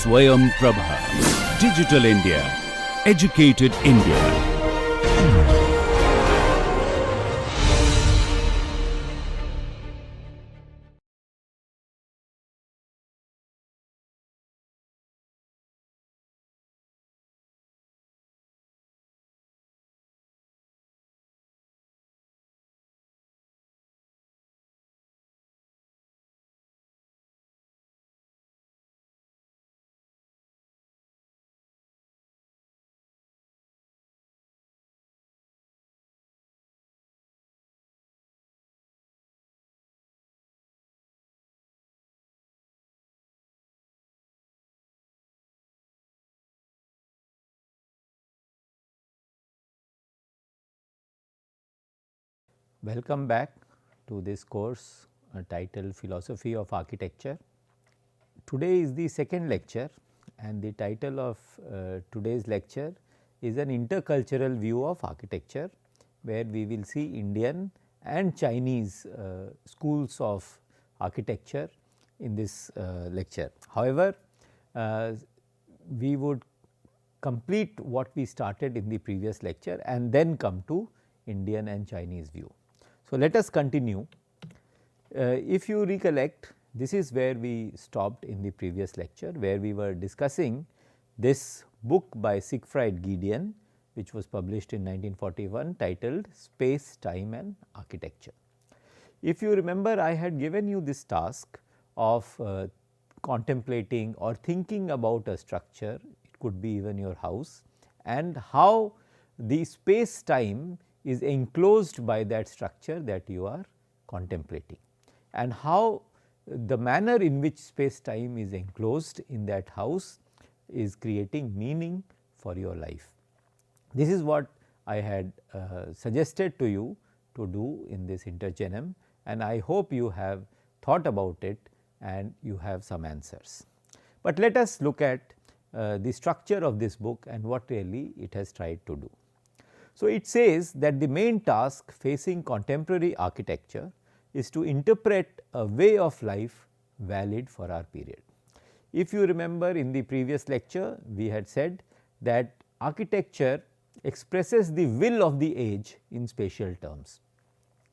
SwayamPrabha. Digital India. Educated India. Welcome back to this course titled Philosophy of Architecture. Today is the second lecture, and the title of today's lecture is an intercultural view of architecture, where we will see Indian and Chinese schools of architecture in this lecture. However, we would complete what we started in the previous lecture and then come to Indian and Chinese view. So, let us continue. If you recollect, this is where we stopped in the previous lecture, where we were discussing this book by Siegfried Giedion, which was published in 1941, titled Space, Time and Architecture. If you remember, I had given you this task of contemplating or thinking about a structure, it could be even your house, and how the space time is enclosed by that structure that you are contemplating, and how the manner in which space time is enclosed in that house is creating meaning for your life. This is what I had suggested to you to do in this intergenum, and I hope you have thought about it and you have some answers. But let us look at the structure of this book and what really it has tried to do. So, it says that the main task facing contemporary architecture is to interpret a way of life valid for our period. If you remember, in the previous lecture we had said that architecture expresses the will of the age in spatial terms.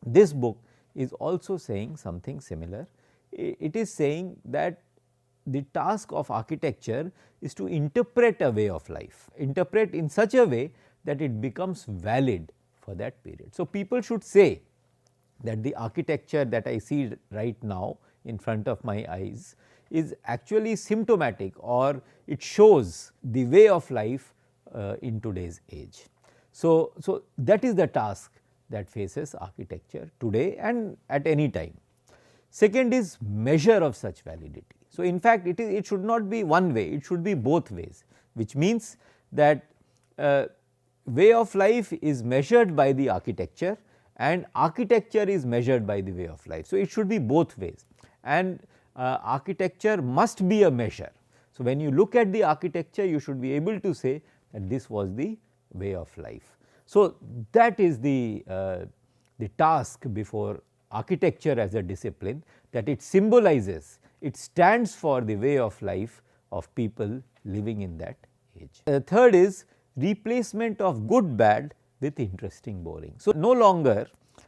This book is also saying something similar. It is saying that the task of architecture is to interpret a way of life, interpret in such a way that it becomes valid for that period. So, people should say that the architecture that I see right now in front of my eyes is actually symptomatic, or it shows the way of life in today's age. So, that is the task that faces architecture today and at any time. Second is measure of such validity. So, in fact, it should not be one way, it should be both ways, which means that way of life is measured by the architecture and architecture is measured by the way of life. So, it should be both ways, and architecture must be a measure. So, when you look at the architecture, you should be able to say that this was the way of life. So, that is the task before architecture as a discipline, that it symbolizes, it stands for the way of life of people living in that age. Third is replacement of good bad with interesting boring. So, no longer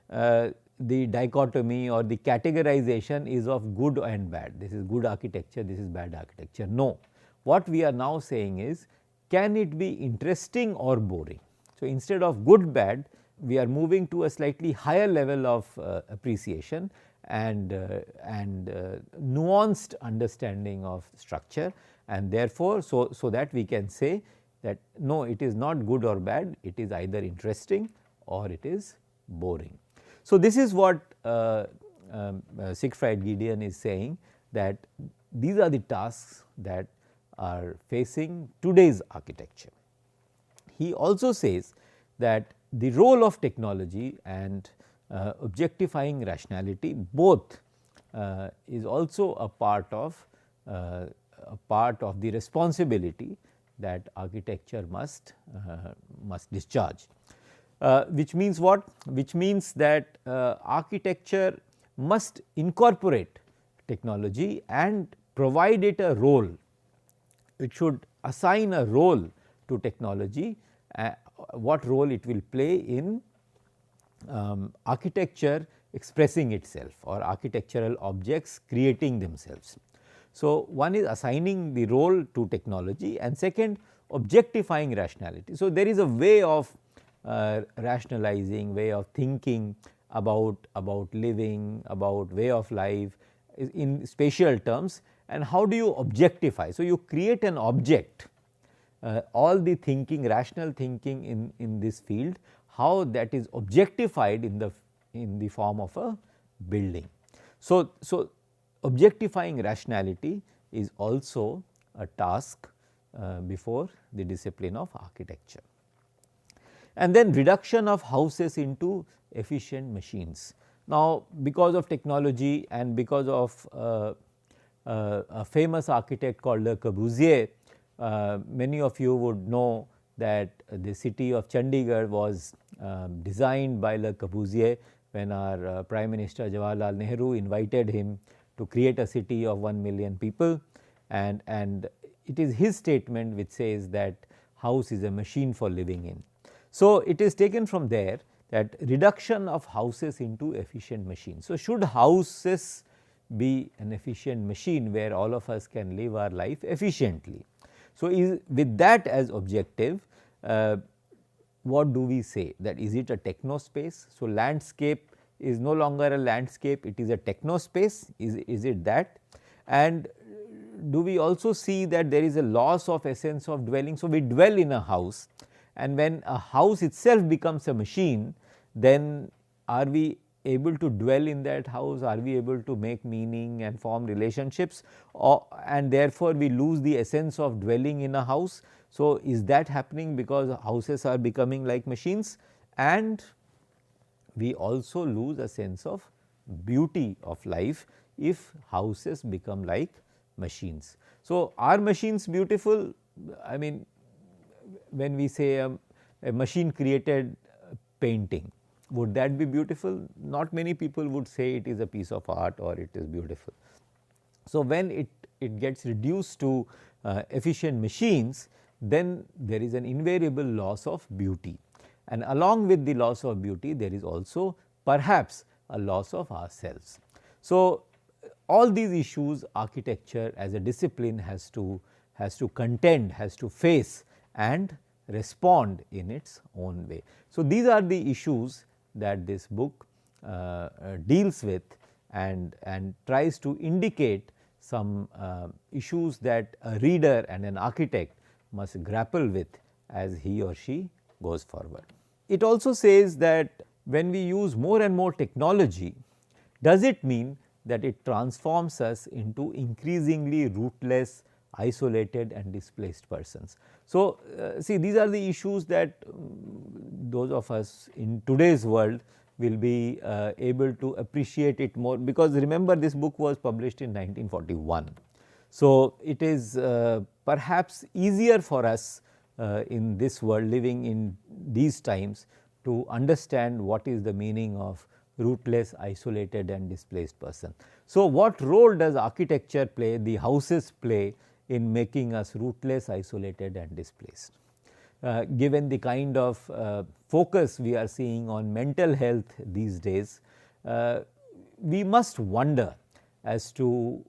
the dichotomy or the categorization is of good and bad, this is good architecture, this is bad architecture. No, what we are now saying is, can it be interesting or boring? So, instead of good bad, we are moving to a slightly higher level of appreciation and nuanced understanding of structure, and therefore, so that we can say that no, it is not good or bad, it is either interesting or it is boring. So, this is what Siegfried Giedion is saying, that these are the tasks that are facing today's architecture. He also says that the role of technology and objectifying rationality both is also a part of the responsibility that architecture must discharge. Which means what? Which means that architecture must incorporate technology and provide it a role it should assign a role to technology, what role it will play in architecture expressing itself or architectural objects creating themselves. So, one is assigning the role to technology, and second, objectifying rationality. So, there is a way of rationalizing, way of thinking about living, about way of life in spatial terms, and how do you objectify. So, you create an object, all the thinking, rational thinking in this field, how that is objectified in the form of a building. So, objectifying rationality is also a task before the discipline of architecture. And then reduction of houses into efficient machines. Now, because of technology and because of a famous architect called Le Corbusier, many of you would know that the city of Chandigarh was designed by Le Corbusier when our Prime Minister Jawaharlal Nehru invited him to create a city of 1 million people, and it is his statement which says that house is a machine for living in. So, it is taken from there that reduction of houses into efficient machines. So, should houses be an efficient machine where all of us can live our life efficiently? So, with that as objective, what do we say, that is it a techno space? So, landscape is no longer a landscape, it is a techno space, is it that? And do we also see that there is a loss of essence of dwelling? So, we dwell in a house, and when a house itself becomes a machine, then are we able to dwell in that house, are we able to make meaning and form relationships, and therefore, we lose the essence of dwelling in a house. So, is that happening because houses are becoming like machines, and we also lose a sense of beauty of life if houses become like machines. So, are machines beautiful? I mean, when we say a machine created painting, would that be beautiful? Not many people would say it is a piece of art or it is beautiful. So, when it gets reduced to efficient machines, then there is an invariable loss of beauty, and along with the loss of beauty there is also perhaps a loss of ourselves. So, all these issues architecture as a discipline has to contend, has to face and respond in its own way. So, these are the issues that this book deals with and tries to indicate some issues that a reader and an architect must grapple with as he or she goes forward. It also says that when we use more and more technology, does it mean that it transforms us into increasingly rootless, isolated and displaced persons? So, see, these are the issues that those of us in today's world will be able to appreciate it more, because remember this book was published in 1941. So, it is perhaps easier for us in this world living in these times to understand what is the meaning of rootless, isolated and displaced person. So, what role does architecture play, the houses play in making us rootless, isolated and displaced? Given the kind of focus we are seeing on mental health these days, we must wonder as to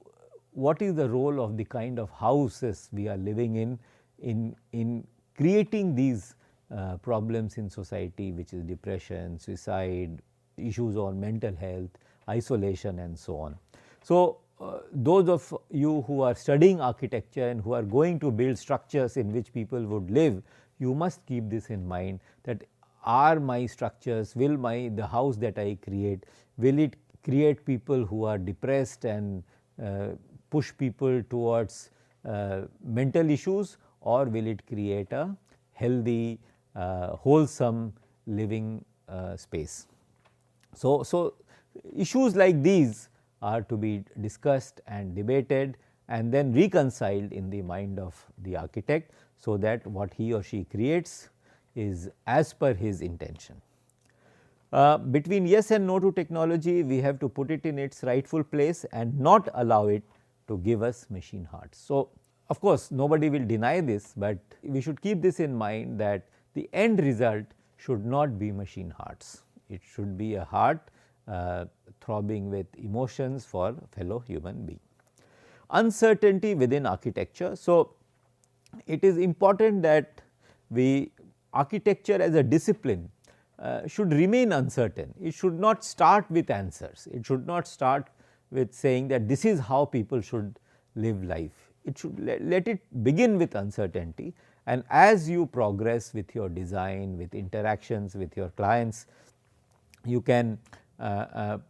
what is the role of the kind of houses we are living in creating these problems in society, which is depression, suicide, issues on mental health, isolation and so on. So, those of you who are studying architecture and who are going to build structures in which people would live, you must keep this in mind, that are my structures, will the house that I create, will it create people who are depressed and push people towards mental issues, or will it create a healthy, wholesome living space? So, issues like these are to be discussed and debated and then reconciled in the mind of the architect, so that what he or she creates is as per his intention. Between yes and no to technology, we have to put it in its rightful place and not allow it to give us machine hearts. So, Of course, nobody will deny this, but we should keep this in mind that the end result should not be machine hearts. It should be a heart throbbing with emotions for fellow human being. Uncertainty within architecture. So, it is important that architecture as a discipline should remain uncertain. It should not start with answers. It should not start with saying that this is how people should live life. It should let it begin with uncertainty, and as you progress with your design, with interactions with your clients, you can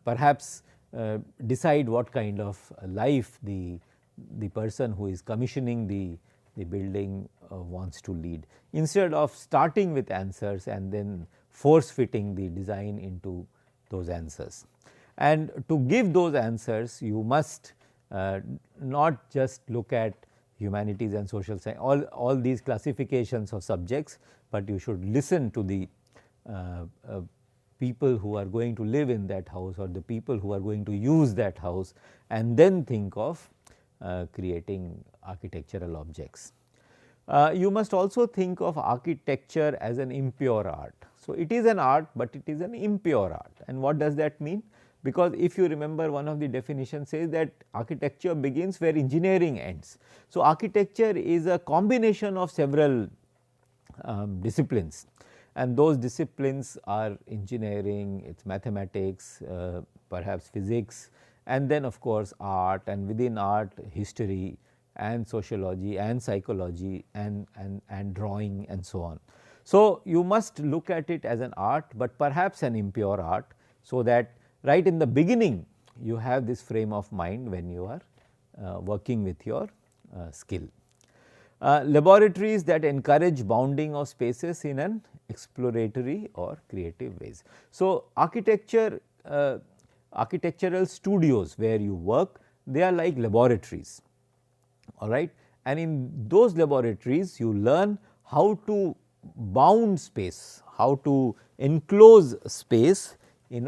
perhaps decide what kind of life the person who is commissioning the building wants to lead, instead of starting with answers and then force fitting the design into those answers. And to give those answers, you must not just look at humanities and social science, all these classifications of subjects, but you should listen to the people who are going to live in that house, or the people who are going to use that house, and then think of creating architectural objects. You must also think of architecture as an impure art. So, it is an art, but it is an impure art. And what does that mean? Because if you remember, one of the definitions says that architecture begins where engineering ends. So, architecture is a combination of several disciplines, and those disciplines are engineering, it is mathematics, perhaps physics, and then of course art, and within art history and sociology and psychology and drawing and so on. So, you must look at it as an art, but perhaps an impure art, so that right in the beginning you have this frame of mind when you are working with your skill. Laboratories that encourage bounding of spaces in an exploratory or creative ways. So, architectural studios where you work, they are like laboratories, all right, and in those laboratories you learn how to bound space, how to enclose space in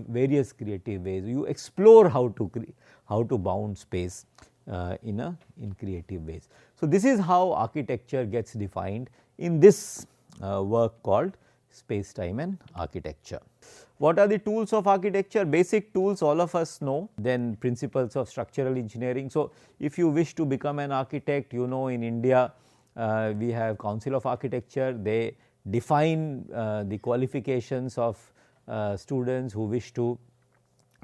various creative ways. You explore how to bound space in creative ways. So, this is how architecture gets defined in this work called Space, Time and Architecture. What are the tools of architecture? Basic tools all of us know, then principles of structural engineering. So, if you wish to become an architect, you know, in India we have Council of Architecture. They define the qualifications of students who wish to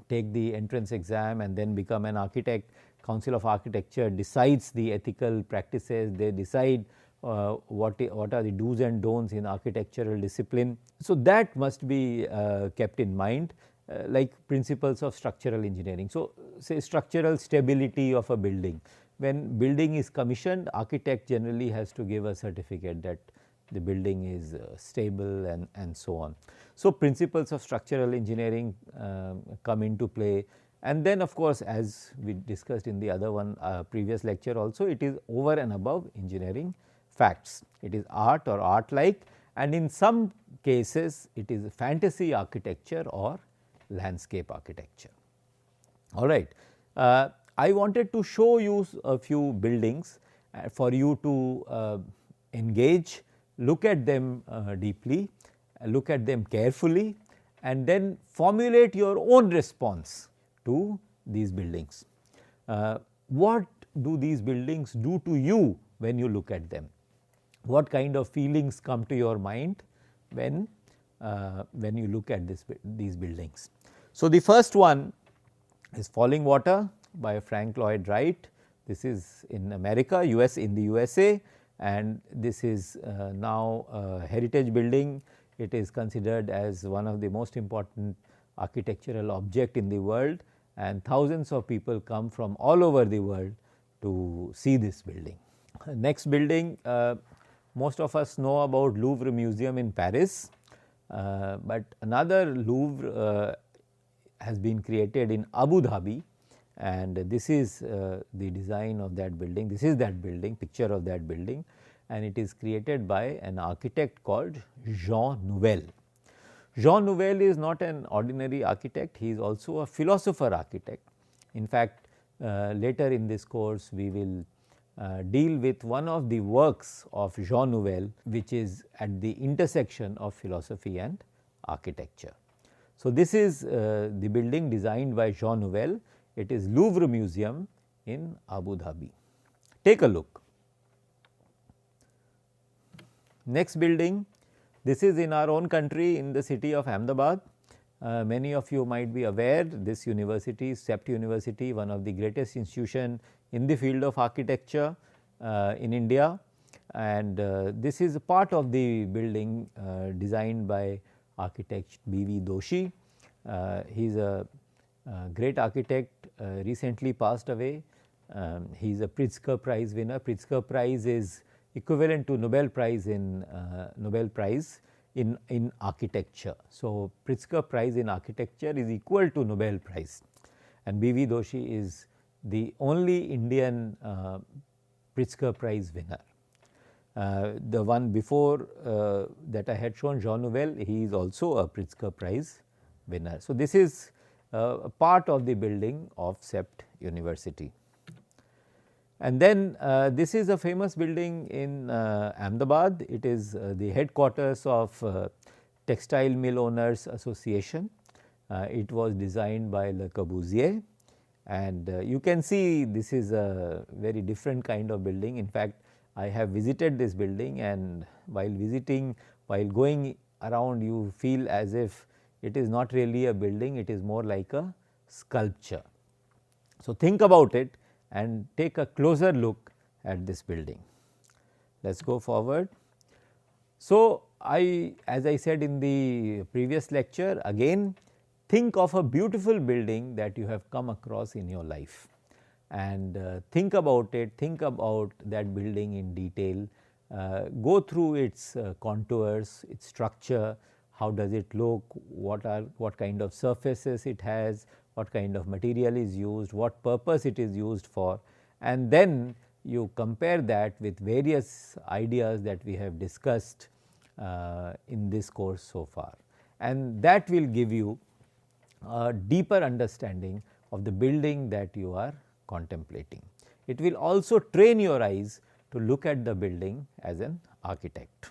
take the entrance exam and then become an architect. Council of Architecture decides the ethical practices, they decide what are the do's and don'ts in architectural discipline. So, that must be kept in mind, like principles of structural engineering. So, say structural stability of a building. When building is commissioned, architect generally has to give a certificate that the building is stable and so on. So, principles of structural engineering come into play, and then of course, as we discussed in the other one previous lecture also, it is over and above engineering facts. It is art or art like, and in some cases it is fantasy architecture or landscape architecture. All right. I wanted to show you a few buildings for you to engage, look at them deeply, look at them carefully, and then formulate your own response to these buildings. What do these buildings do to you when you look at them? What kind of feelings come to your mind when you look at these buildings? So, the first one is Falling Water by Frank Lloyd Wright. This is in America, in the USA, and this is now a heritage building. It is considered as one of the most important architectural object in the world, and thousands of people come from all over the world to see this building. Next building, most of us know about Louvre Museum in Paris, but another Louvre has been created in Abu Dhabi, and this is the design of that building. This is that building, picture of that building, and it is created by an architect called Jean Nouvel. Jean Nouvel is not an ordinary architect, he is also a philosopher architect. In fact, later in this course we will deal with one of the works of Jean Nouvel, which is at the intersection of philosophy and architecture. So, this is the building designed by Jean Nouvel. It is Louvre Museum in Abu Dhabi. Take a look. Next building, this is in our own country in the city of Ahmedabad. Many of you might be aware this university, SEPT University, one of the greatest institution in the field of architecture in India, and this is a part of the building designed by architect B.V. Doshi. He is a great architect, recently passed away. He is a Pritzker Prize winner. Pritzker Prize is equivalent to Nobel Prize in architecture. So, Pritzker Prize in architecture is equal to Nobel Prize, and B.V. Doshi is the only Indian Pritzker Prize winner. The one before that I had shown, Jean Nouvel, he is also a Pritzker Prize winner. So, this is a part of the building of SEPT University. And then this is a famous building in Ahmedabad. It is the headquarters of Textile Mill Owners Association. It was designed by Le Corbusier, and you can see this is a very different kind of building. In fact, I have visited this building, and while going around, you feel as if it is not really a building, it is more like a sculpture. So, think about it and take a closer look at this building. Let us go forward. So, as I said in the previous lecture, again think of a beautiful building that you have come across in your life, and think about it, think about that building in detail, go through its contours, its structure, how does it look, what kind of surfaces it has, what kind of material is used, what purpose it is used for, and then you compare that with various ideas that we have discussed in this course so far, and that will give you a deeper understanding of the building that you are contemplating. It will also train your eyes to look at the building as an architect.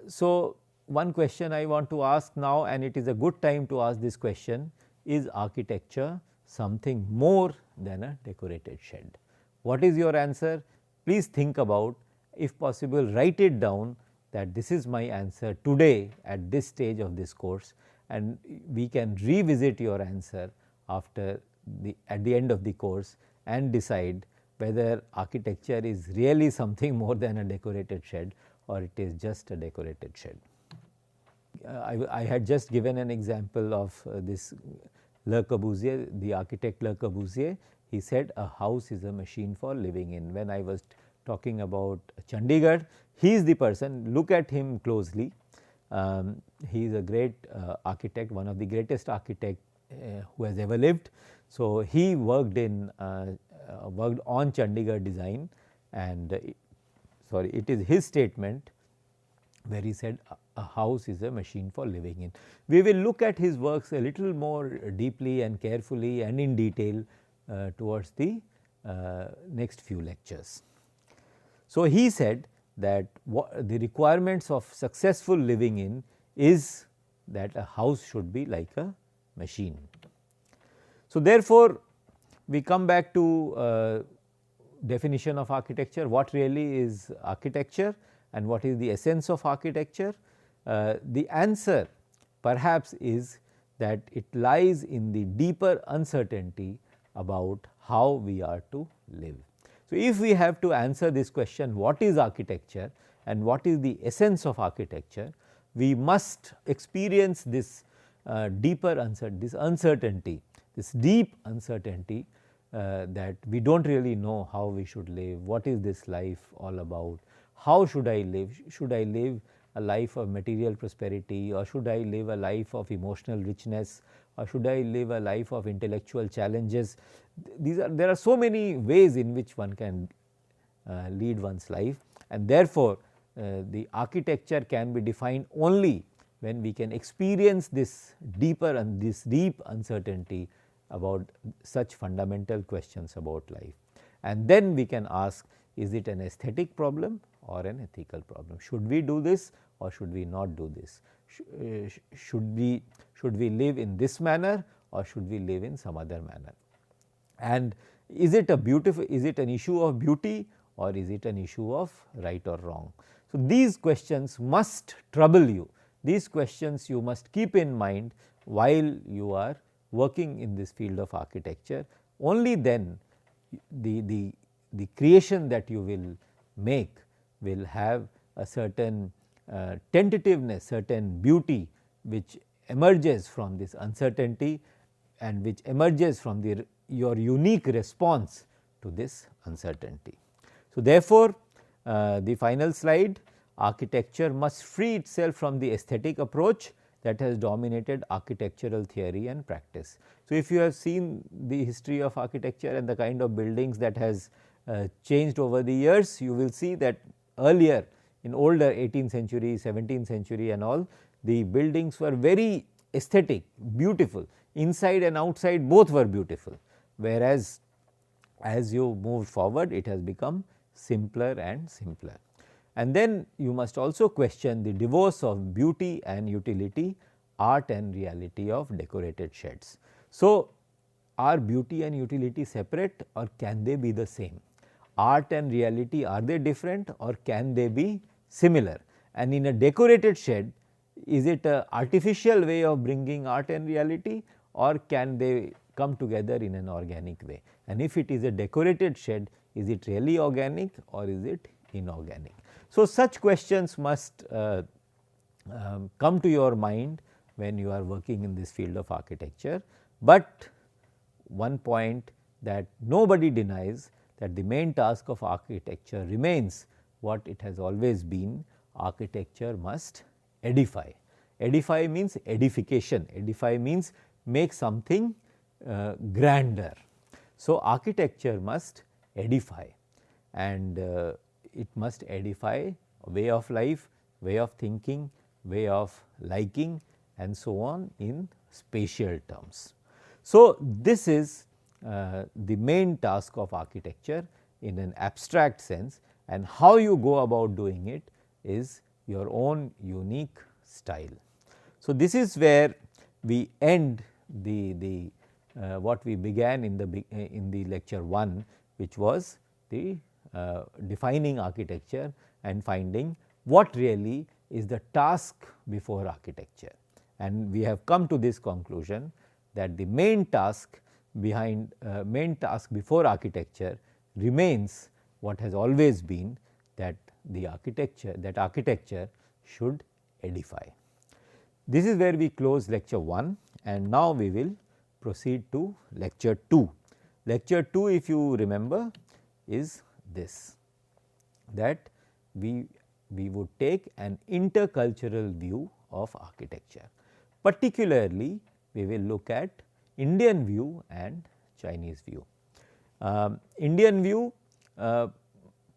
So, one question I want to ask now, and it is a good time to ask this question: is architecture something more than a decorated shed? What is your answer? Please think about, if possible write it down, that this is my answer today at this stage of this course, and we can revisit your answer at the end of the course and decide whether architecture is really something more than a decorated shed or it is just a decorated shed. I had just given an example of this Le Corbusier, the architect Le Corbusier. He said a house is a machine for living in. When I was talking about Chandigarh, he is the person, look at him closely. He is a great architect, one of the greatest architects who has ever lived. So, he worked on Chandigarh design, and it is his statement where he said a house is a machine for living in. We will look at his works a little more deeply and carefully and in detail towards the next few lectures. So, he said that the requirements of successful living in is that a house should be like a machine. So, therefore, we come back to definition of architecture. What really is architecture and what is the essence of architecture? The answer perhaps is that it lies in the deeper uncertainty about how we are to live. So, if we have to answer this question, what is architecture and what is the essence of architecture, we must experience this deeper uncertainty, this deep uncertainty that we do not really know how we should live, what is this life all about, how should I live, should I live a life of material prosperity, or should I live a life of emotional richness, or should I live a life of intellectual challenges. There are so many ways in which one can lead one's life, and therefore, the architecture can be defined only when we can experience this deeper and this deep uncertainty about such fundamental questions about life. and then we can ask, is it an aesthetic problem or an ethical problem? Should we do this or should we not do this? Should we live in this manner or should we live in some other manner? And is it an issue of beauty or is it an issue of right or wrong? So, these questions must trouble you, these questions you must keep in mind while you are working in this field of architecture. Only then the creation that you will make will have a certain tentativeness, certain beauty which emerges from this uncertainty and which emerges from your unique response to this uncertainty. So, therefore, the final slide, architecture must free itself from the aesthetic approach that has dominated architectural theory and practice. So, if you have seen the history of architecture and the kind of buildings that has changed over the years, you will see that earlier in older 18th century, 17th century and all, the buildings were very aesthetic, beautiful, inside and outside both were beautiful, whereas as you move forward it has become simpler and simpler. And then you must also question the divorce of beauty and utility, art and reality of decorated sheds. So, are beauty and utility separate or can they be the same? Art and reality, are they different or can they be similar? And in a decorated shed, is it an artificial way of bringing art and reality or can they come together in an organic way? And if it is a decorated shed, is it really organic or is it inorganic? So, such questions must come to your mind when you are working in this field of architecture, but one point that nobody denies, that the main task of architecture remains what it has always been: architecture must edify. Edify means edification, edify means make something grander. So, architecture must edify, and it must edify a way of life, way of thinking, way of liking and so on in spatial terms. So, this is the main task of architecture in an abstract sense, and how you go about doing it is your own unique style. So, this is where we end the what we began in the lecture 1, which was the defining architecture and finding what really is the task before architecture. And we have come to this conclusion that the main task before architecture remains what has always been, that architecture should edify. This is where we close lecture 1, and now we will proceed to lecture 2. Lecture 2, if you remember, is this, that we would take an intercultural view of architecture. Particularly, we will look at Indian view and Chinese view. Indian view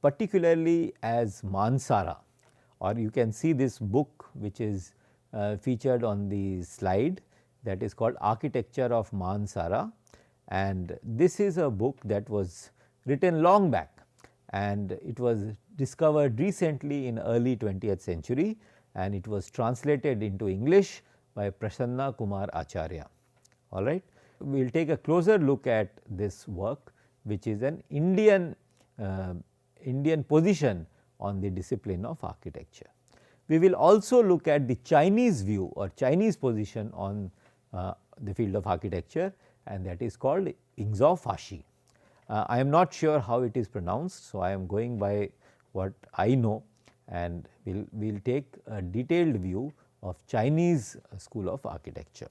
particularly as Mansara, or you can see this book which is featured on the slide, that is called Architecture of Mansara, and this is a book that was written long back and it was discovered recently in early 20th century, and it was translated into English by Prasanna Kumar Acharya. All right. We will take a closer look at this work, which is an Indian position on the discipline of architecture. We will also look at the Chinese view or Chinese position on the field of architecture, and that is called Ingzao Fashi. I am not sure how it is pronounced, so I am going by what I know, and we will take a detailed view of Chinese school of architecture.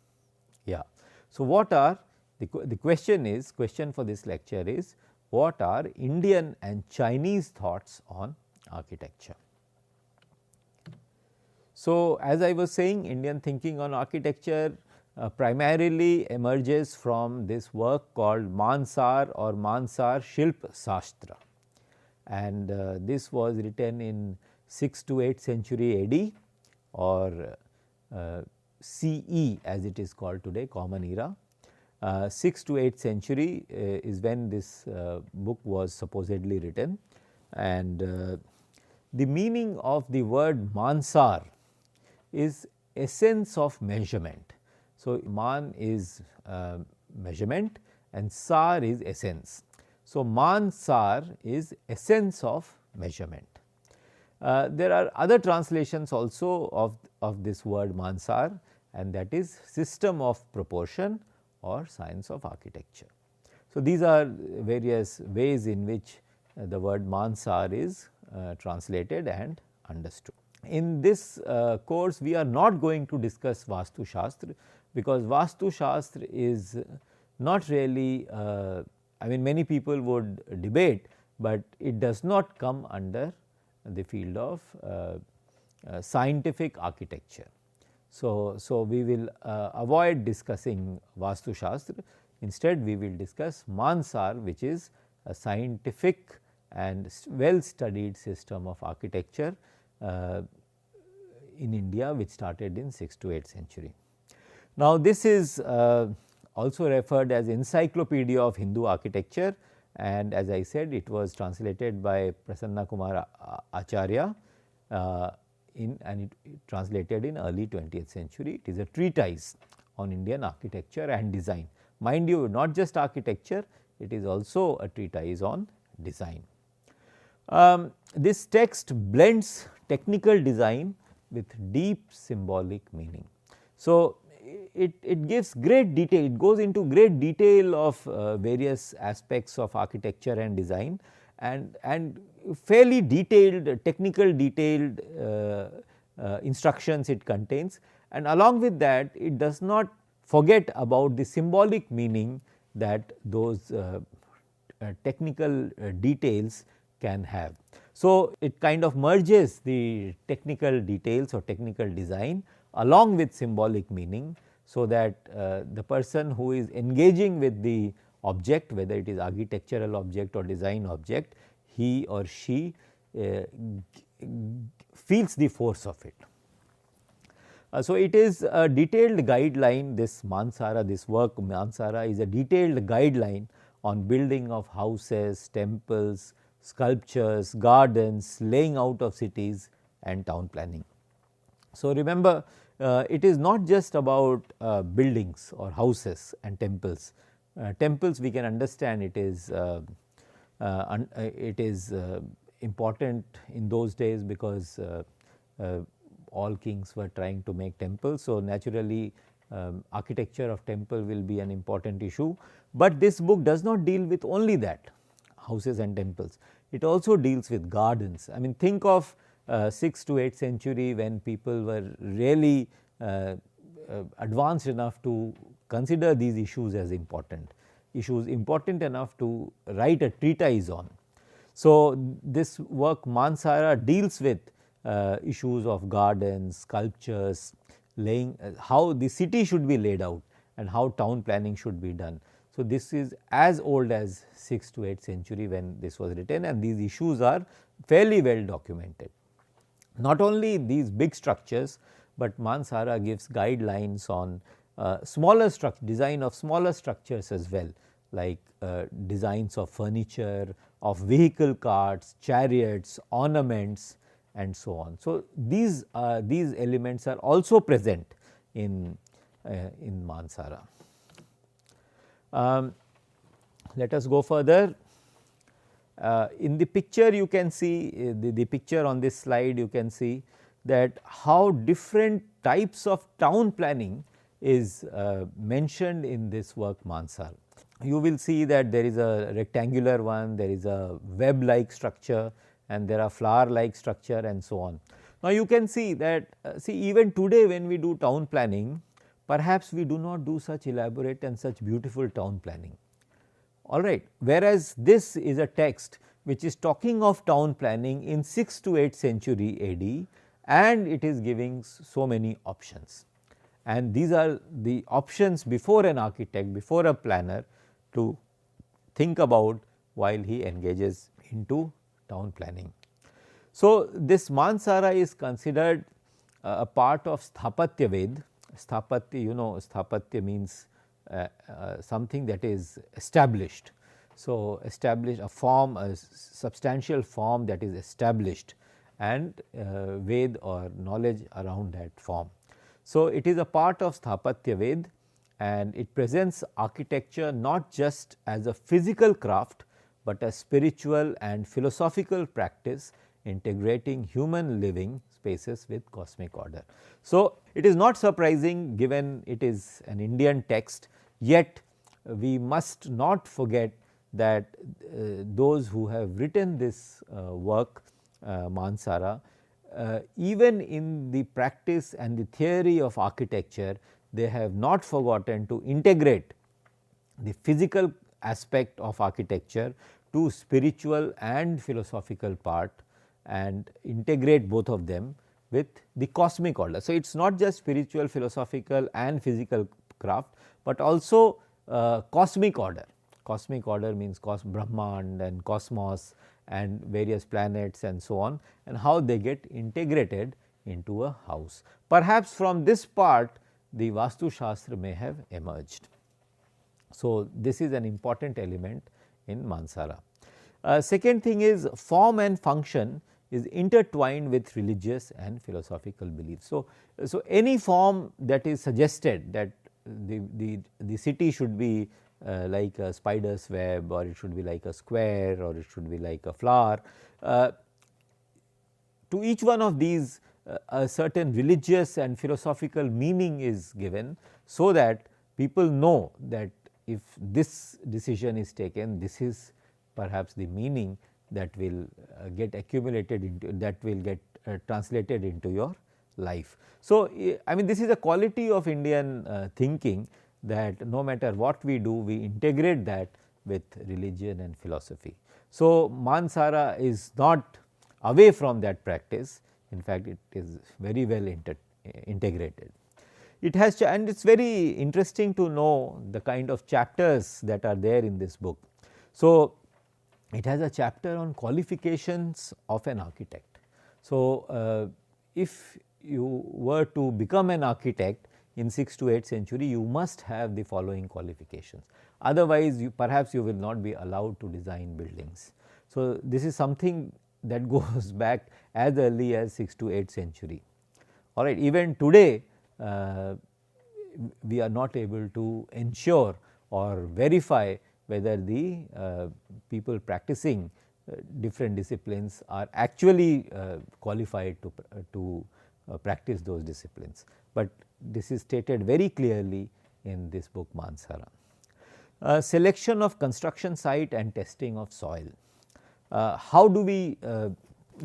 Yeah. So, what are the question for this lecture is, what are Indian and Chinese thoughts on architecture? So, as I was saying, Indian thinking on architecture primarily emerges from this work called Mansar or Mansar Shilp Shastra, and this was written in 6th to 8th century AD or CE as it is called today, Common Era. 6th to 8th century is when this book was supposedly written, and the meaning of the word Mansar is essence of measurement. So, man is measurement and sar is essence. So, Mansar is essence of measurement. There are other translations also of this word Mansar, and that is system of proportion or science of architecture. So, these are various ways in which the word Mansar is translated and understood. In this course, we are not going to discuss Vastu Shastra, because Vastu Shastra is not really, I mean, many people would debate, but it does not come under the field of scientific architecture. So, we will avoid discussing Vastu Shastra. Instead, we will discuss Mansar, which is a scientific and well studied system of architecture in India, which started in 6th to 8th century. Now, this is also referred as Encyclopedia of Hindu Architecture, and as I said, it was translated by Prasanna Kumar Acharya and it translated in early 20th century. It is a treatise on Indian architecture and design. Mind you, not just architecture, it is also a treatise on design. This text blends technical design with deep symbolic meaning. So, it gives great detail, it goes into great detail of various aspects of architecture and design, and fairly detailed, technical detailed instructions it contains, and along with that it does not forget about the symbolic meaning that those technical details can have. So, it kind of merges the technical details or technical design along with symbolic meaning, so that the person who is engaging with the object, whether it is architectural object or design object, he or she feels the force of it. So, it is a detailed guideline, this Mansara, this work Mansara is a detailed guideline on building of houses, temples, sculptures, gardens, laying out of cities and town planning. So, remember, it is not just about buildings or houses and temples. Temples we can understand, it is important in those days because all kings were trying to make temples. So, naturally architecture of temple will be an important issue, but this book does not deal with only that, houses and temples. It also deals with gardens. I mean, think of 6th to 8th century when people were really advanced enough to consider these issues as important, issues important enough to write a treatise on. So, this work Mansara deals with issues of gardens, sculptures, laying how the city should be laid out and how town planning should be done. So, this is as old as 6th to 8th century when this was written, and these issues are fairly well documented. Not only these big structures, but Mansara gives guidelines on smaller design of smaller structures as well, like designs of furniture, of vehicle carts, chariots, ornaments and so on. So, these elements are also present in Mansara. Let us go further. In the picture you can see, the picture on this slide, you can see that how different types of town planning is mentioned in this work Mansara. You will see that there is a rectangular one, there is a web like structure, and there are flower like structure and so on. Now, you can see that even today when we do town planning, perhaps we do not do such elaborate and such beautiful town planning, all right. Whereas, this is a text which is talking of town planning in 6th to 8th century AD, and it is giving so many options, and these are the options before an architect, before a planner to think about while he engages into town planning. So, this Mansara is considered a part of Sthapatya Ved. Sthapatya, you know, Sthapatya means something that is established. So, establish a form, a substantial form that is established, and Ved or knowledge around that form. So, it is a part of Sthapatya Ved, and it presents architecture not just as a physical craft, but a spiritual and philosophical practice integrating human living spaces with cosmic order. So, it is not surprising given it is an Indian text, yet we must not forget that those who have written this work, Mansara, even in the practice and the theory of architecture, they have not forgotten to integrate the physical aspect of architecture to spiritual and philosophical part, and integrate both of them with the cosmic order. So, it is not just spiritual, philosophical and physical craft, but also cosmic order. Cosmic order means Brahmand and cosmos and various planets and so on, and how they get integrated into a house. Perhaps from this part the Vastu Shastra may have emerged. So, this is an important element in Mansara. Second thing is, form and function is intertwined with religious and philosophical beliefs. So, any form that is suggested that the city should be like a spider's web, or it should be like a square, or it should be like a flower, to each one of these a certain religious and philosophical meaning is given, so that people know that if this decision is taken, this is perhaps the meaning that will get accumulated into, that will get translated into your life. So, I mean, this is a quality of Indian thinking, that no matter what we do, we integrate that with religion and philosophy. So, Mansara is not away from that practice. In fact, it is very well integrated. It has, and it is very interesting to know the kind of chapters that are there in this book. So, it has a chapter on qualifications of an architect. So, if you were to become an architect in 6th to 8th century, you must have the following qualifications. Otherwise, perhaps you will not be allowed to design buildings. So, this is something that goes back as early as 6th to 8th century. All right, even today we are not able to ensure or verify whether the people practicing different disciplines are actually qualified to practice those disciplines, but this is stated very clearly in this book Mansara. Selection of construction site and testing of soil. How do we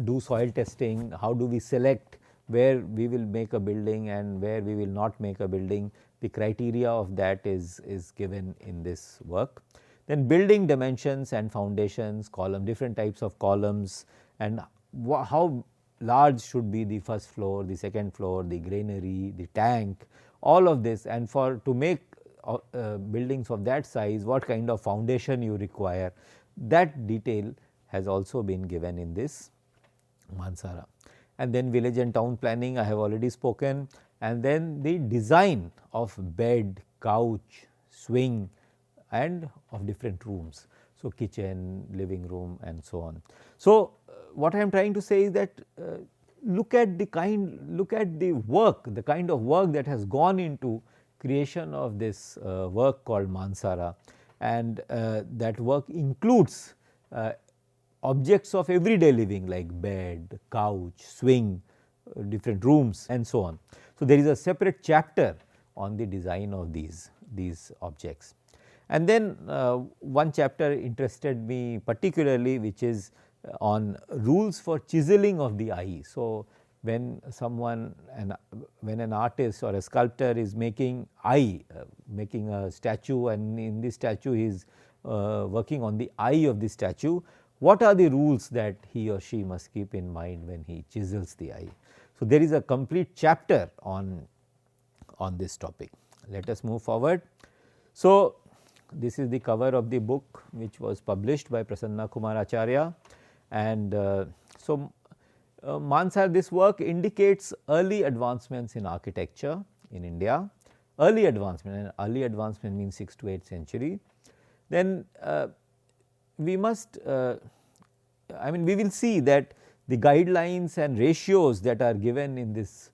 do soil testing? How do we select where we will make a building and where we will not make a building? The criteria of that is given in this work. Then building dimensions and foundations, different types of columns, and how large should be the first floor, the second floor, the granary, the tank, all of this, and to make buildings of that size, what kind of foundation you require, that detail has also been given in this Mansara. And then village and town planning, I have already spoken, and then the design of bed, couch, swing, and of different rooms. So, kitchen, living room, and so on. So, what I am trying to say is that look at the work, the kind of work that has gone into creation of this work called Mansara, and that work includes objects of everyday living like bed, couch, swing, different rooms, and so on. So, there is a separate chapter on the design of these objects. And then one chapter interested me particularly, which is on rules for chiseling of the eye. So, when an artist or a sculptor is making making a statue, and in this statue he is working on the eye of the statue, what are the rules that he or she must keep in mind when he chisels the eye? So, there is a complete chapter on this topic. Let us move forward. So, this is the cover of the book which was published by Prasanna Kumar Acharya, and Mansara, this work indicates early advancements in architecture in India, early advancement, and early advancement means 6th to 8th century, then we must I mean we will see that the guidelines and ratios that are given in this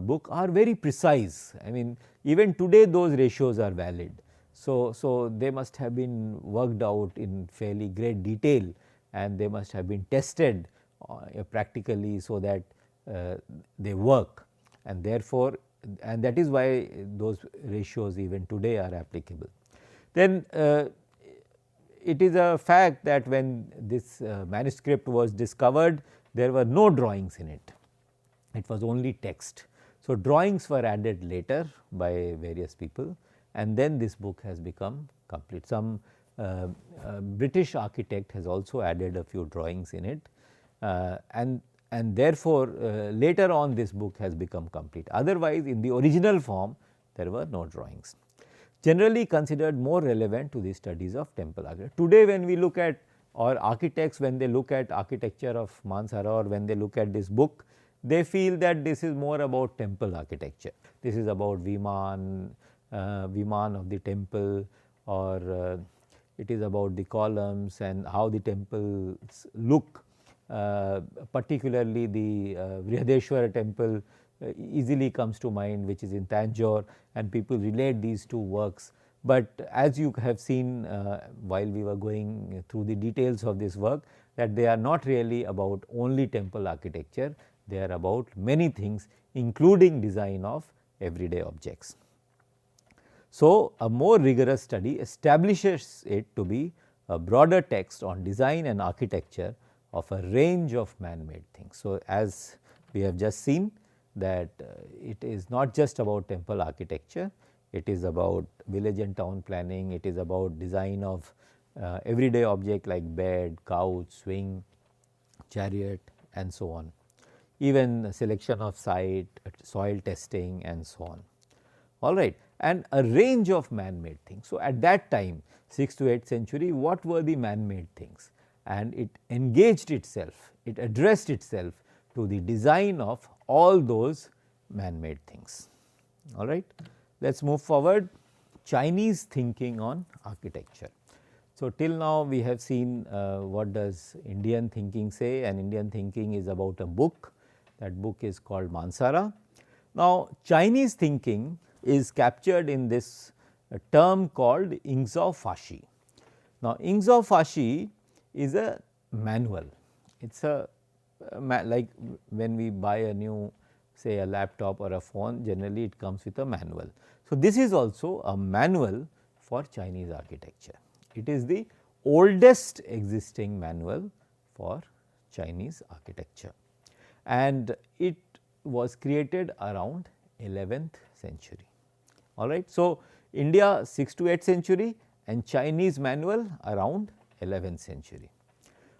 book are very precise. I mean even today those ratios are valid. So they must have been worked out in fairly great detail, and they must have been tested practically so that they work, and therefore, and that is why those ratios even today are applicable. Then it is a fact that when this manuscript was discovered, there were no drawings in it, it was only text. So, drawings were added later by various people, and then this book has become complete. Some British architect has also added a few drawings in it, and therefore, later on this book has become complete. Otherwise, in the original form there were no drawings. Generally considered more relevant to the studies of temple architecture. Today when we look at, or architects when they look at architecture of Mansara, or when they look at this book, they feel that this is more about temple architecture. This is about Viman of the temple, or it is about the columns and how the temples look. Particularly the Vrihadeshwara temple easily comes to mind, which is in Tanjore, and people relate these two works. But as you have seen while we were going through the details of this work, that they are not really about only temple architecture, they are about many things, including design of everyday objects. So, a more rigorous study establishes it to be a broader text on design and architecture of a range of man-made things. So, as we have just seen that it is not just about temple architecture, it is about village and town planning, it is about design of everyday object like bed, couch, swing, chariot and so on, even selection of site, soil testing and so on. All right, and a range of man-made things. So, at that time 6th to 8th century, what were the man-made things? And it engaged itself, it addressed itself to the design of all those man-made things. All right. Let us move forward. Chinese thinking on architecture. So, till now we have seen what does Indian thinking say, and Indian thinking is about a book. That book is called Mansara. Now, Chinese thinking is captured in this term called Yingzhou Fashi. Now, Yingzhou Fashi is a manual. It is a like when we buy a new, say a laptop or a phone, generally it comes with a manual. So, this is also a manual for Chinese architecture. It is the oldest existing manual for Chinese architecture, and it was created around 11th century. All right. So, India 6th to 8th century and Chinese manual around 11th century.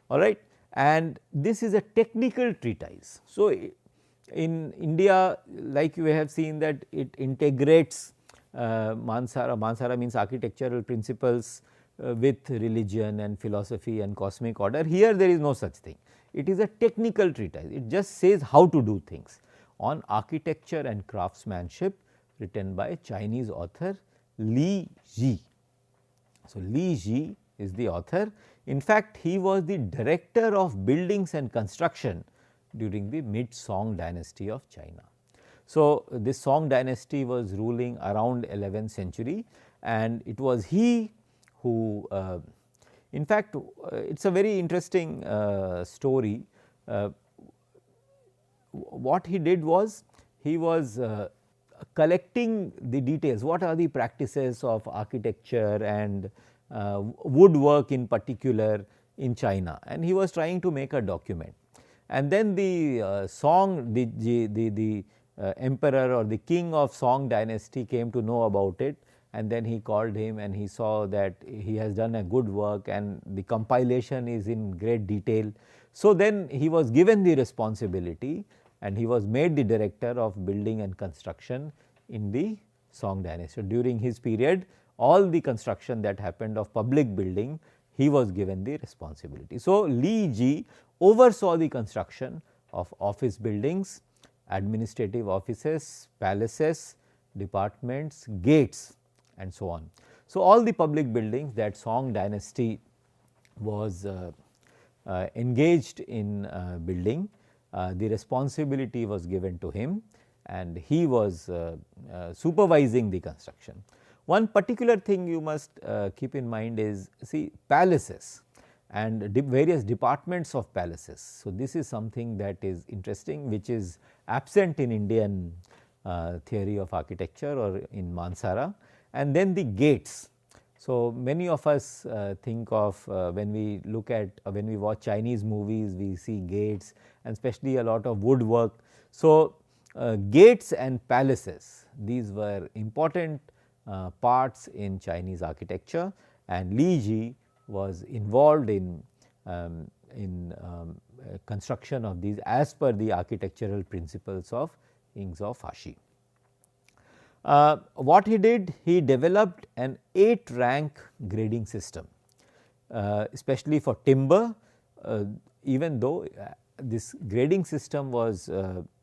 All right. And this is a technical treatise. So, in India, like you have seen that it integrates Mansara. Mansara means architectural principles with religion and philosophy and cosmic order. Here there is no such thing. It is a technical treatise. It just says how to do things on architecture and craftsmanship, written by Chinese author Li Ji. So, Li Ji is the author. In fact, he was the director of buildings and construction during the mid Song dynasty of China. So, this Song dynasty was ruling around 11th century, and it was he who in fact, it is a very interesting story. What he did was, he was collecting the details, what are the practices of architecture and woodwork in particular in China, and he was trying to make a document. And then the Song, the emperor or the king of Song dynasty came to know about it, and then he called him and he saw that he has done a good work and the compilation is in great detail. So, then he was given the responsibility and he was made the director of building and construction in the Song dynasty. During his period, all the construction that happened of public building, he was given the responsibility. So, Li Ji oversaw the construction of office buildings, administrative offices, palaces, departments, gates and so on. So, all the public buildings that Song dynasty was engaged in building, the responsibility was given to him and he was supervising the construction. One particular thing you must keep in mind is, see, palaces and various departments of palaces. So, this is something that is interesting, which is absent in Indian theory of architecture or in Mansara. And then the gates. So, many of us think of when we look at when we watch Chinese movies, we see gates and especially a lot of woodwork. So, gates and palaces, these were important parts in Chinese architecture, and Li Ji was involved in construction of these as per the architectural principles of Ingzhou Fashi. What he did, he developed an 8 rank grading system, especially for timber, even though this grading system was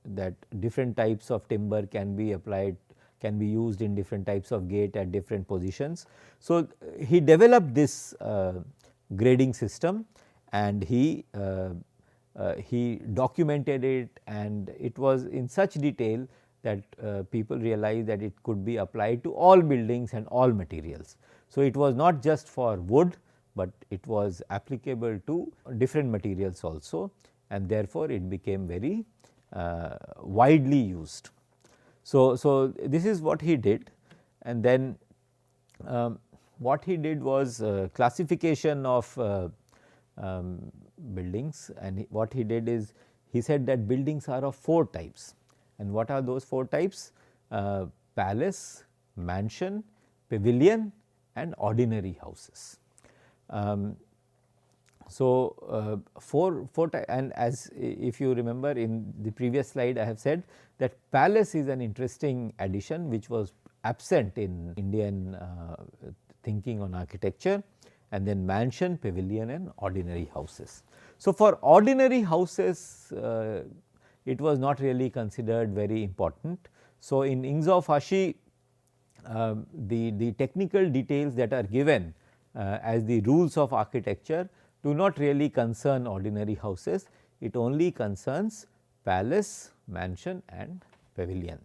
that different types of timber can be applied, can be used in different types of gate at different positions. So, he developed this grading system and he documented it, and it was in such detail that people realized that it could be applied to all buildings and all materials. So, it was not just for wood, but it was applicable to different materials also, and therefore, it became very widely used. So, this is what he did, and then what he did was classification of buildings, and what he did is he said that buildings are of 4 types. And what are those 4 types? Palace, mansion, pavilion and ordinary houses. And as if you remember in the previous slide, I have said that palace is an interesting addition which was absent in Indian thinking on architecture, and then mansion, pavilion and ordinary houses. So, for ordinary houses it was not really considered very important. So, in Ingzhou Fashi the technical details that are given as the rules of architecture do not really concern ordinary houses, it only concerns palace, mansion and pavilion.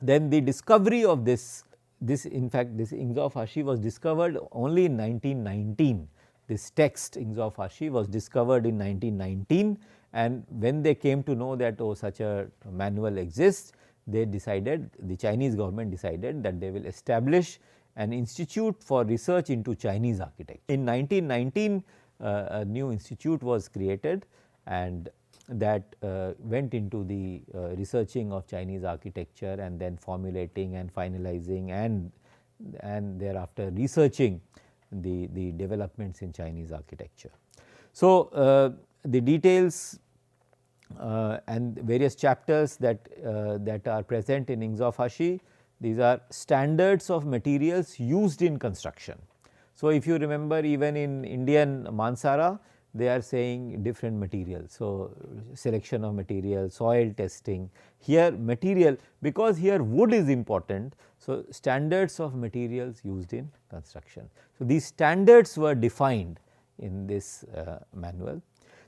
Then the discovery of this in fact this Ingzhou Fashi was discovered only in 1919. This text Ingzhou Fashi was discovered in 1919, and when they came to know that such a manual exists, they decided, the Chinese government decided that they will establish an institute for research into Chinese architecture. In 1919 a new institute was created, and that went into the researching of Chinese architecture and then formulating and finalizing and thereafter researching the developments in Chinese architecture. So, the details and various chapters that are present in Ingzhou Fashi, these are standards of materials used in construction. So, if you remember, even in Indian Mansara, they are saying different materials. So, selection of material, soil testing, here material, because here wood is important. So, standards of materials used in construction. So, these standards were defined in this manual.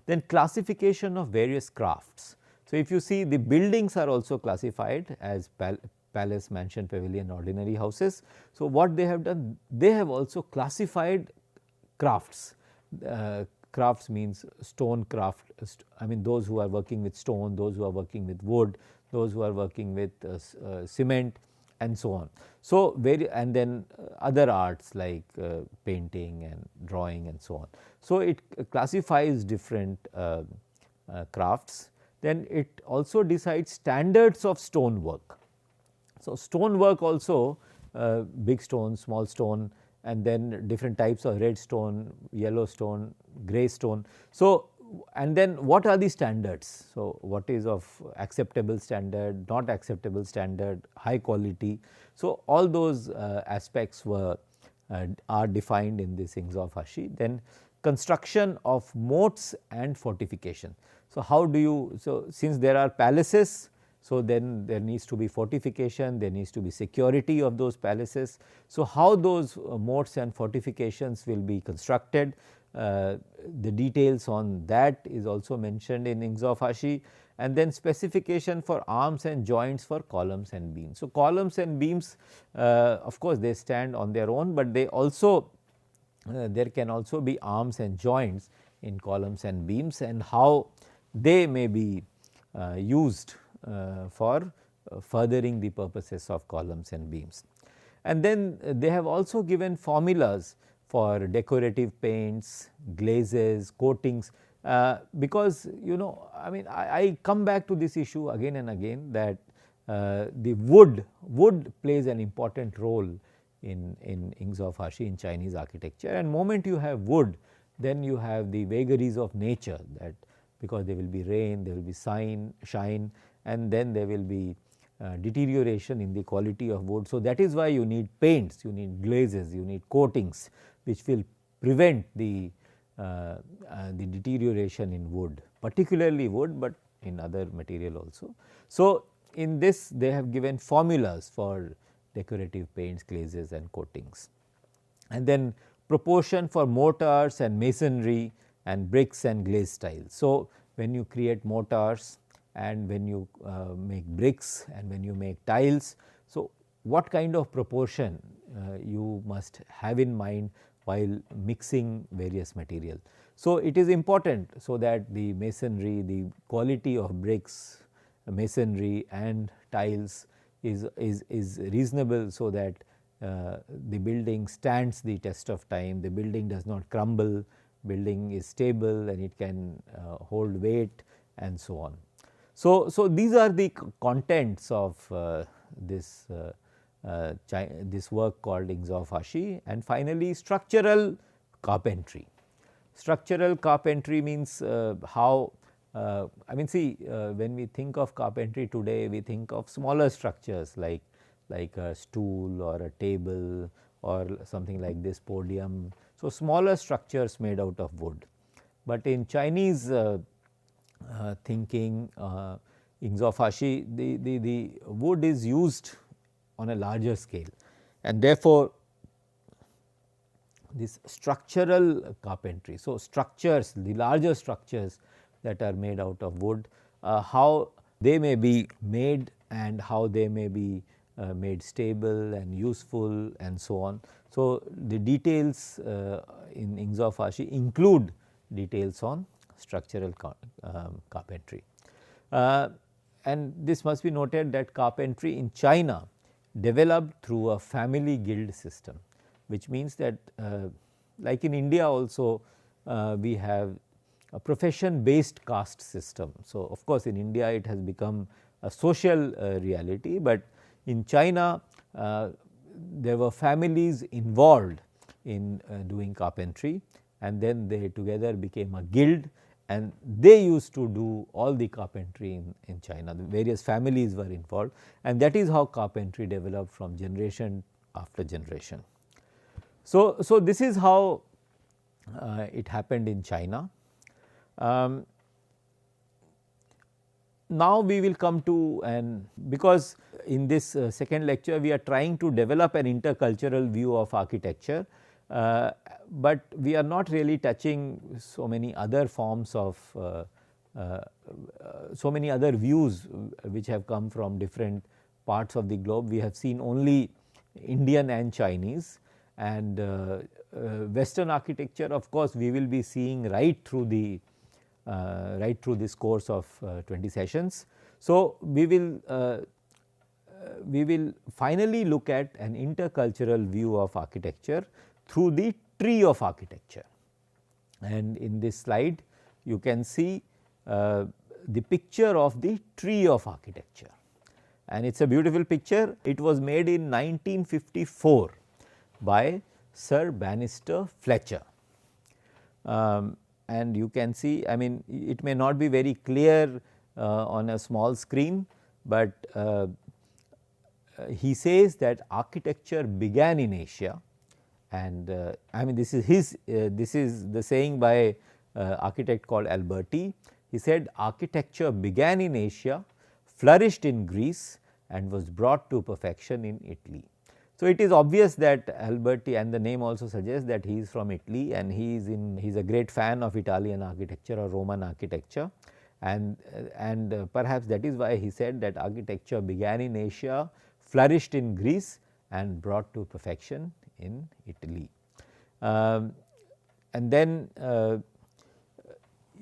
Then classification of various crafts. So, if you see, the buildings are also classified as palace, mansion, pavilion, ordinary houses. So, what they have done, they have also classified crafts. Crafts means stone craft, I mean those who are working with stone, those who are working with wood, those who are working with cement and so on. So, and then other arts like painting and drawing and so on. So, it classifies different crafts. Then it also decides standards of stone work. So, stone work also big stone, small stone, and then different types of red stone, yellow stone, grey stone. So, and then what are the standards? So, what is of acceptable standard, not acceptable standard, high quality. So, all those aspects are defined in this Ingzhou Fashi. Then construction of moats and fortification. So, how do you, so since there are palaces, So, then there needs to be fortification, there needs to be security of those palaces. So, how those moats and fortifications will be constructed, the details on that is also mentioned in Ings of Hashi, and then specification for arms and joints for columns and beams. So, columns and beams, of course, they stand on their own, but they also there can also be arms and joints in columns and beams, and how they may be used for furthering the purposes of columns and beams. And then they have also given formulas for decorative paints, glazes, coatings, because I mean I come back to this issue again and again, that the wood plays an important role in Ings of Hashi, in Chinese architecture, and moment you have wood, then you have the vagaries of nature, that because there will be rain, there will be shine, and then there will be deterioration in the quality of wood. So, that is why you need paints, you need glazes, you need coatings which will prevent the deterioration in wood, particularly wood, but in other material also. So, in this they have given formulas for decorative paints, glazes and coatings, and then proportion for mortars and masonry and bricks and glaze tiles. So, when you create mortars and when you make bricks and when you make tiles, so what kind of proportion you must have in mind while mixing various material. So, it is important, so that the masonry, the quality of bricks, masonry and tiles is reasonable, so that the building stands the test of time, the building does not crumble, building is stable and it can hold weight and so on. So, these are the contents of this work called Ings of Hashi. And finally, structural carpentry. Structural carpentry means how I mean, see, when we think of carpentry today, we think of smaller structures like a stool or a table or something like this podium. So, smaller structures made out of wood, but in Chinese thinking, Ings of Hashi, the wood is used on a larger scale, and therefore, this structural carpentry. So, structures, the larger structures that are made out of wood, how they may be made and how they may be made stable and useful and so on. So, the details in Ings of Hashi include details on structural carpentry. And this must be noted that carpentry in China developed through a family guild system, which means that like in India also we have a profession based caste system. So, of course, in India it has become a social reality, but in China there were families involved in doing carpentry, and then they together became a guild, and they used to do all the carpentry in China. The various families were involved, and that is how carpentry developed from generation after generation. So, this is how it happened in China. Now, we will come to because in this second lecture we are trying to develop an intercultural view of architecture, but we are not really touching so many other forms of so many other views which have come from different parts of the globe. We have seen only Indian and Chinese, and Western architecture, of course, we will be seeing right through this course of 20 sessions. So, we will finally look at an intercultural view of architecture through the tree of architecture. And in this slide you can see the picture of the tree of architecture, and it is a beautiful picture. It was made in 1954 by Sir Bannister Fletcher. And you can see, I mean, it may not be very clear on a small screen, but he says that architecture began in Asia, and I mean, this is the saying by architect called Alberti. He said architecture began in Asia, flourished in Greece and was brought to perfection in Italy. So, it is obvious that Alberti, and the name also suggests that he is from Italy, and he is a great fan of Italian architecture or Roman architecture, and perhaps that is why he said that architecture began in Asia, flourished in Greece and brought to perfection in Italy. And then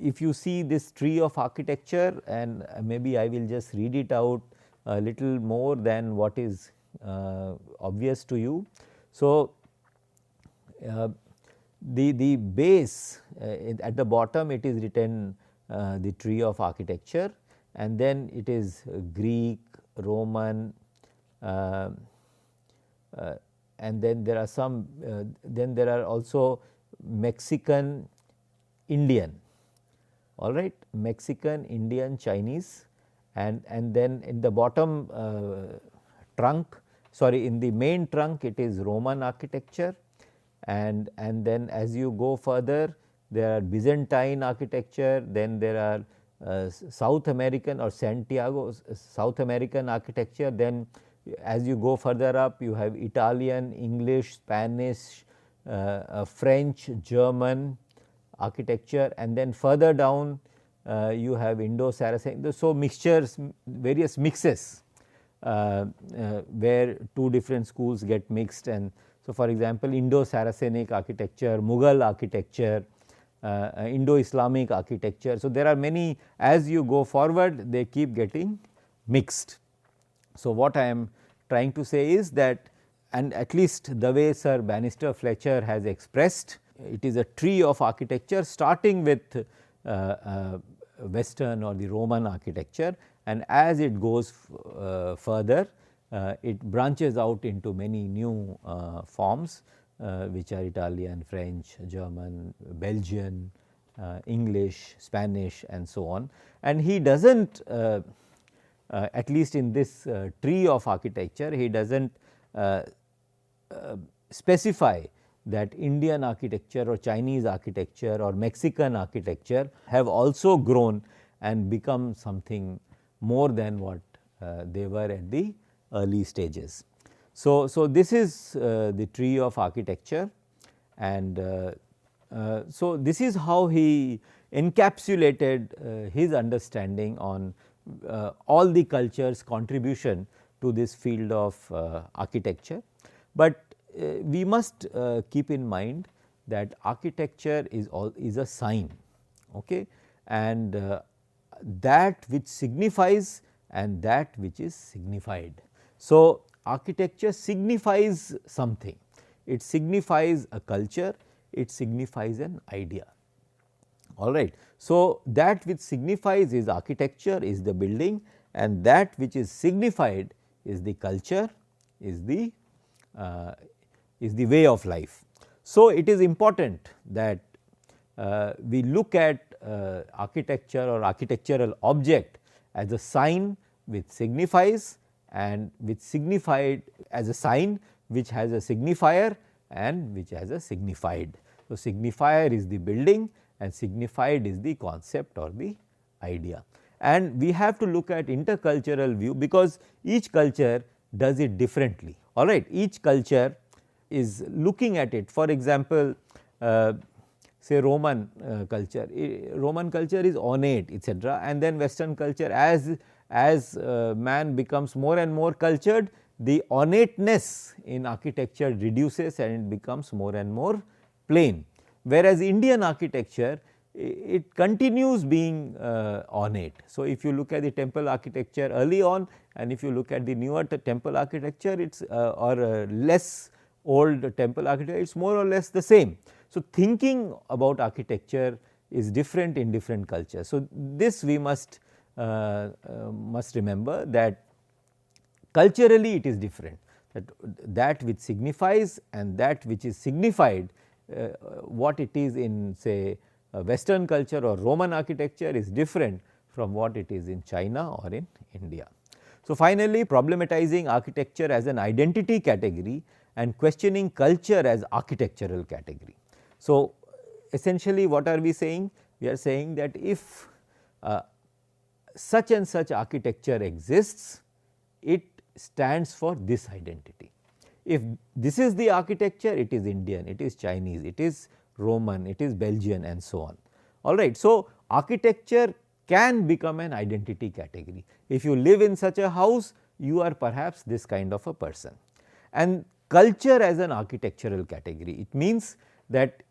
if you see this tree of architecture, and maybe I will just read it out a little more than what is obvious to you. So, the base at the bottom, it is written the tree of architecture, and then it is Greek, Roman, and then there are some then there are also Mexican, Indian, all right, Mexican, Indian, Chinese, and then in the bottom trunk, sorry, in the main trunk it is Roman architecture, and then as you go further there are Byzantine architecture, then there are South American or Santiago South American architecture, then as you go further up you have Italian, English, Spanish, French, German architecture, and then further down you have Indo-Saracen. So, mixtures, various mixes where two different schools get mixed. And so, for example, Indo-Saracenic architecture, Mughal architecture, Indo-Islamic architecture. So, there are many, as you go forward they keep getting mixed. So, what I am trying to say is that, and at least the way Sir Bannister Fletcher has expressed, it is a tree of architecture starting with Western or the Roman architecture, and as it goes further it branches out into many new forms which are Italian, French, German, Belgian, English, Spanish and so on. And he does not at least in this tree of architecture, he does not specify that Indian architecture or Chinese architecture or Mexican architecture have also grown and become something more than what they were at the early stages. So, this is the tree of architecture, and so this is how he encapsulated his understanding on all the culture's contribution to this field of architecture. But we must keep in mind that architecture is a sign, okay, and that which signifies and that which is signified. So, architecture signifies something, it signifies a culture, it signifies an idea, all right. So, that which signifies is architecture, is the building, and that which is signified is the culture, is the way of life. So, it is important that we look at architecture or architectural object as a sign which signifies, and which signified as a sign which has a signifier and which has a signified. So, signifier is the building and signified is the concept or the idea. And we have to look at intercultural view, because each culture does it differently, all right. Each culture is looking at it. For example, say Roman culture, Roman culture is ornate, etc., and then Western culture, as man becomes more and more cultured, the ornateness in architecture reduces and it becomes more and more plain. Whereas, Indian architecture, it continues being ornate. So, if you look at the temple architecture early on, and if you look at the newer temple architecture, it is or less old temple architecture, it is more or less the same. So, thinking about architecture is different in different cultures. So, this we must remember, that culturally it is different, that which signifies and that which is signified, what it is in say Western culture or Roman architecture is different from what it is in China or in India. So, finally, problematizing architecture as an identity category and questioning culture as architectural category. So, essentially what are we saying? We are saying that if such and such architecture exists, it stands for this identity. If this is the architecture, it is Indian, it is Chinese, it is Roman, it is Belgian and so on. Alright. So, architecture can become an identity category. If you live in such a house, you are perhaps this kind of a person. And culture as an architectural category, it means that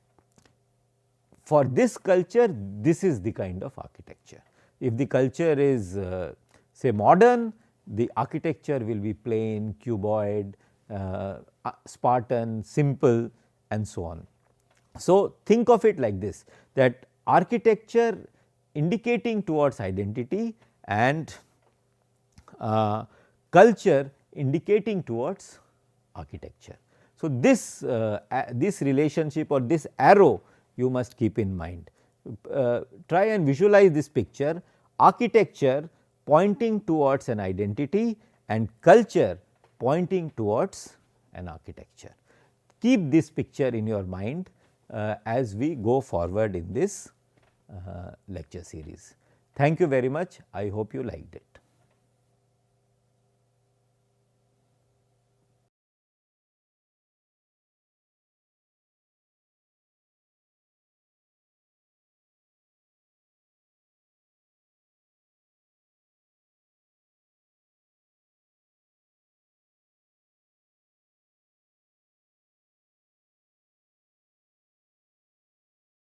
for this culture, this is the kind of architecture. If the culture is say modern, the architecture will be plain, cuboid, Spartan, simple and so on. So, think of it like this, that architecture indicating towards identity and culture indicating towards architecture. So, this relationship or this arrow you must keep in mind. Try and visualize this picture, architecture pointing towards an identity and culture pointing towards an architecture. Keep this picture in your mind as we go forward in this lecture series. Thank you very much. I hope you liked it.